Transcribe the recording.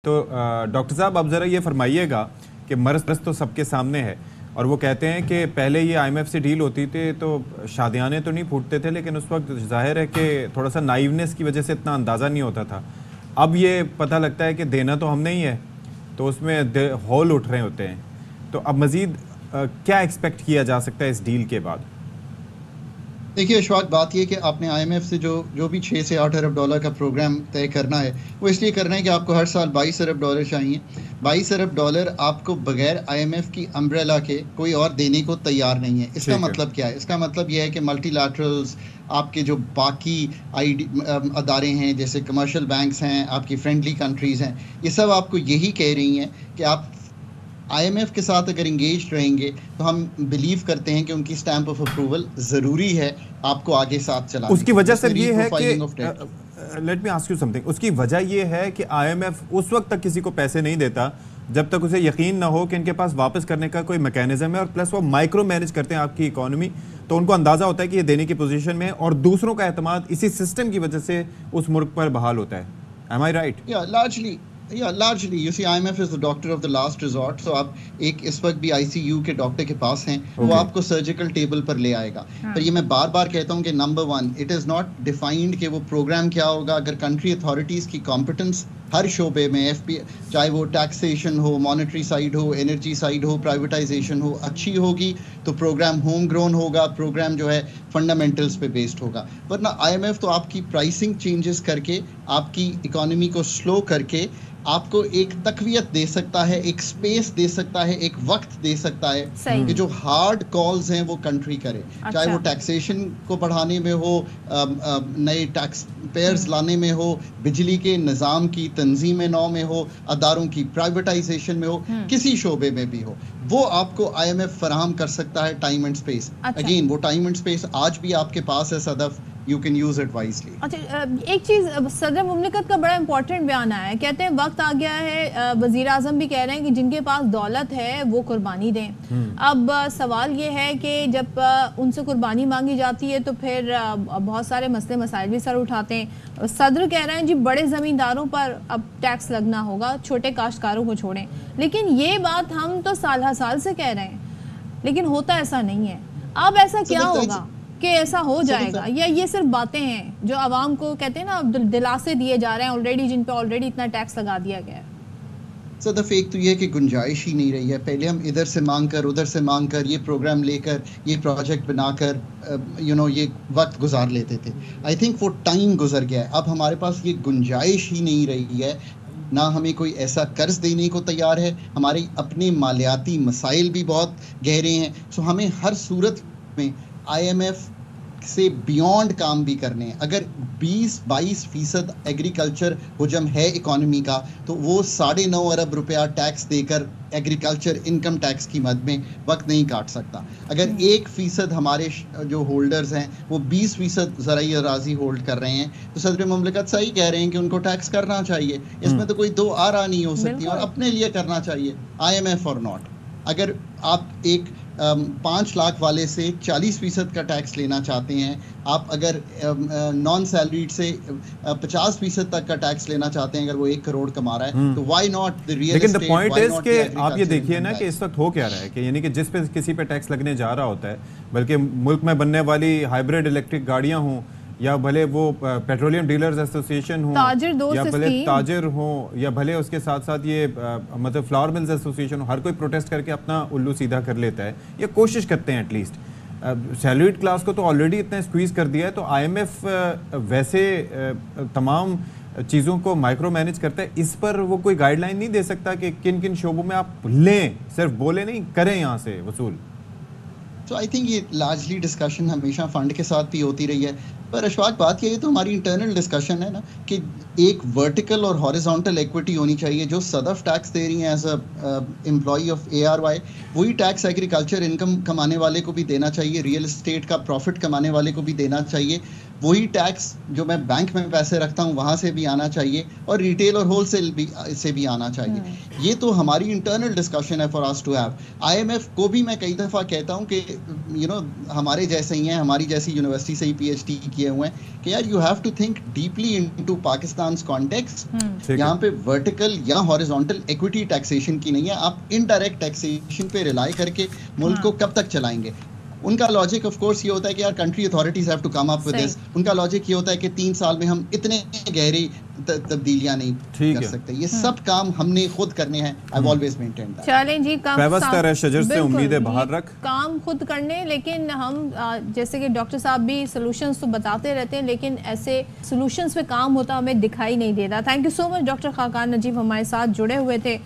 تو ڈاکٹر صاحب اب ذرا یہ فرمائیے گا کہ مرض تو سب کے سامنے ہے اور وہ کہتے ہیں کہ پہلے یہ آئی ایم ایف سے ڈیل ہوتی تھی تو شادیانے تو نہیں پھوٹتے تھے، لیکن اس وقت ظاہر ہے کہ تھوڑا سا نائیونیس کی وجہ سے اتنا اندازہ نہیں ہوتا تھا. اب یہ پتہ لگتا ہے کہ دینا تو ہم نہیں ہے، تو اس میں ہول اٹھ رہے ہوتے ہیں. تو اب مزید کیا ایکسپیکٹ کیا جا سکتا ہے اس ڈیل کے بعد؟ دیکھیے اشفاق، بات یہ کہ آپ نے آئی ایم ایف سے جو بھی 6 سے 8 ارب ڈالر کا پروگرام طے کرنا ہے، وہ اس لیے کرنا ہے کہ آپ کو ہر سال 22 ارب ڈالر چاہیے. 22 ارب ڈالر آپ کو بغیر آئی ایم ایف کی امبریلا کے کوئی اور دینے کو تیار نہیں ہے. اس کا مطلب کیا ہے؟ اس کا مطلب یہ ہے کہ ملٹی لیٹرلز، آپ کے جو باقی ادارے ہیں جیسے کمرشل بینکس ہیں، آپ کی فرینڈلی کنٹریز ہیں، یہ سب آپ کو یہی کہہ رہی ہیں کہ آپ آئی ایم ایف کے ساتھ اگر انگیجڈ رہیں گے تو ہم بلیو کرتے ہیں کہ ان کی اسٹیمپ آف اپروول ضروری ہے آپ کو آگے ساتھ چلانے. اس کی وجہ سے یہ ہے کہ let me ask you something, اس کی وجہ یہ ہے کہ آئی ایم ایف اس وقت تک کسی کو پیسے نہیں دیتا جب تک اسے یقین نہ ہو کہ ان کے پاس واپس کرنے کا کوئی میکینزم ہے، اور پلس وہ مائکرو مینج کرتے ہیں آپ کی اکانومی، تو ان کو اندازہ ہوتا ہے کہ یہ دینے کی پوزیشن میں ہے اور دوسروں کا اعتماد اسی سسٹم کی وجہ سے اس ملک پر بحال ہوتا ہے. Am I right? largely you see IMF is the doctor of the last resort. So آپ ایک اس وقت بھی ICU کے ڈاکٹر کے پاس ہیں، وہ آپ کو سرجیکل ٹیبل پر لے آئے گا. پر یہ میں بار بار کہتا ہوں کہ number 1 it is not defined کہ وہ پروگرام کیا ہوگا. اگر کنٹری اتھارٹیز کی کمپٹنس ہر شعبے میں چاہے وہ ٹیکسیشن ہو، مانیٹری سائیڈ ہو، انرجی سائیڈ ہو، پرائیویٹائزیشن ہو، اچھی ہوگی تو پروگرام ہوم گرون ہوگا، پروگرام جو ہے فنڈامنٹلز پہ بیسڈ ہوگا. ورنہ آئی ایم ایف تو آپ کی پرائسنگ چینجز کر کے، آپ کی اکانومی کو سلو کر کے آپ کو ایک تقویت دے سکتا ہے، ایک سپیس دے سکتا ہے، ایک وقت دے سکتا ہے کہ جو ہارڈ کالز ہیں وہ کنٹری کرے. چاہے وہ ٹیکسیشن کو بڑھانے میں ہو، نئے ٹیکس پیئرز لانے میں ہو، بجلی کے نظام کی تنظیم نو میں ہو، اداروں کی پرائیویٹائزیشن میں ہو، کسی شعبے میں بھی ہو، وہ آپ کو آئی ایم ایف فراہم کر سکتا ہے ٹائم اینڈ سپیس. اگین وہ ٹائم اینڈ سپیس آج بھی آپ کے پاس ہے صدف، you can use it wisely. اچھا، ایک چیز صدر مملکت کا بڑا امپورٹنٹ بیان آیا ہے، کہتے ہیں وقت آ گیا ہے، وزیر اعظم بھی کہہ رہے ہیں کہ جن کے پاس دولت ہے وہ قربانی دیں. اب سوال یہ ہے کہ جب ان سے قربانی مانگی جاتی ہے تو پھر بہت سارے مسئلے مسائل بھی سر اٹھاتے ہیں. صدر کہہ رہے ہیں جی بڑے زمینداروں پر اب ٹیکس لگنا ہوگا، چھوٹے کاشتکاروں کو چھوڑیں. لیکن یہ بات ہم تو سال ہر سال سے کہہ رہے ہیں، لیکن ہوتا ایسا نہیں ہے. اب ایسا کیا ہوگا کہ ایسا ہو جائے گا، یا یہ صرف باتیں ہیں جو عوام کو کہتے ہیں نا دلاسے دیے جا رہے ہیں آلریڈی، جن پہ آلریڈی اتنا ٹیکس لگا دیا گیا ہے؟ صدف ایک تو یہ کہ گنجائش ہی نہیں رہی ہے. پہلے ہم ادھر سے مانگ کر ادھر سے مانگ کر یہ پروگرام لے کر یہ پروجیکٹ بنا کر یہ وقت گزار لیتے تھے. آئی تھنک وہ ٹائم گزر گیا ہے. اب ہمارے پاس یہ گنجائش ہی نہیں رہی ہے، نہ ہمیں کوئی ایسا قرض دینے کو تیار ہے. ہمارے اپنے مالیاتی مسائل بھی بہت گہرے ہیں. سو ہمیں ہر صورت میں آئی ایم ایف سے بیونڈ کام بھی کرنے ہیں. اگر 20-22% ایگریکلچر حجم ہے اکانومی کا، تو وہ 9.5 ارب روپیہ ٹیکس دے کر ایگریکلچر انکم ٹیکس کی مد میں وقت نہیں کاٹ سکتا. اگر 1% ہمارے جو ہولڈرز ہیں وہ 20% زرعی اراضی ہولڈ کر رہے ہیں، تو صدر مملکت صحیح کہہ رہے ہیں کہ ان کو ٹیکس کرنا چاہیے. اس میں تو کوئی دو آرا نہیں ہو سکتی، اور اپنے لیے کرنا چاہیے، آئی ایم ایف اور ناٹ. اگر آپ ایک 5 لاکھ والے سے 40% کا ٹیکس لینا چاہتے ہیں، آپ اگر نان سیلریڈ سے 50% تک کا ٹیکس لینا چاہتے ہیں، اگر وہ 1 کروڑ کما رہا ہے، تو وائی ناٹ. لیکن the point is کہ آپ یہ دیکھیے نا کہ اس وقت ہو کیا رہا ہے، کہ یعنی کہ جس پہ کسی پہ ٹیکس لگنے جا رہا ہوتا ہے، بلکہ ملک میں بننے والی ہائبریڈ الیکٹرک گاڑیاں ہوں، یا بھلے وہ پیٹرولیم ڈیلرز ایسوسیشن ہوں، یا بھلے تاجر ہوں، یا بھلے اس کے ساتھ ساتھ یہ مطلب فلاور ملز ایسوسیشن ہوں، ہر کوئی پروٹیسٹ کر کے اپنا الو سیدھا کر لیتا ہے، یا کوشش کرتے ہیں ایٹ لیسٹ. سیلریڈ کلاس کو تو آلریڈی اتنا اسکویز کر دیا ہے، تو آئی ایم ایف ویسے تمام چیزوں کو مائکرو مینج کرتا ہے. اس پر وہ کوئی گائیڈ لائن نہیں دے سکتا کہ کن کن شعبوں میں آپ لیں، صرف بولے نہیں، کریں یہاں سے وصول؟ تو آئی تھنک یہ لارجلی ڈسکشن ہمیشا فنڈ کے ساتھ بھی ہوتی رہی ہے. پر اشفاق بات یہ تو ہماری انٹرنل ڈسکشن ہے نا، کہ ایک ورٹیکل اور ہاریزونٹل ایکوٹی ہونی چاہیے. جو صدف ٹیکس دے رہی ہیں as a employee of ARY، وہی ٹیکس ایگریکلچر انکم کمانے والے کو بھی دینا چاہیے، ریئل اسٹیٹ کا پروفٹ کمانے والے کو بھی دینا چاہیے. وہی ٹیکس جو میں بینک میں پیسے رکھتا ہوں وہاں سے بھی آنا چاہیے, اور ریٹیل اور ہول سیل بھی سے بھی آنا چاہیے. یہ تو ہماری انٹرنل ڈسکشن ہے for us to have. I M F کو بھی میں کئی دفعہ کہتا ہوں کہ ہمارے جیسے ہی ہیں, ہماری جیسی یونیورسٹی سے ہی پی ایچ ڈی کیے ہوئے ہیں, کہ یار you have to think deeply into پاکستان's کانٹیکسٹ. یہاں پہ ورٹیکل یا ہاریزونٹل ایکویٹی ٹیکسیشن کی نہیں ہے, آپ انڈائریکٹ ٹیکسیشن پہ ریلائی کر کے ملک کو کب تک چلائیں گے. ان کا لاجک آف کورس یہ ہوتا ہے کہ یار country authorities have to come up with this. ان کا لاجک یہ ہوتا ہے کہ 3 سال میں ہم اتنے گہری تبدیلیاں نہیں کر سکتے. یہ سب کام ہم نے خود کرنے ہیں. I've always maintained that. چلیں جی, شجر سے امیدیں باہر رکھ, کام خود کرنے, لیکن ہم جیسے کہ ڈاکٹر صاحب بھی سولوشنز تو بتاتے رہتے ہیں, لیکن ایسے سولوشنز پہ کام ہوتا ہمیں دکھائی نہیں دیتا. Thank you so much doctor Khaqan Najeeb, ہمارے ساتھ جڑے ہوئے تھے.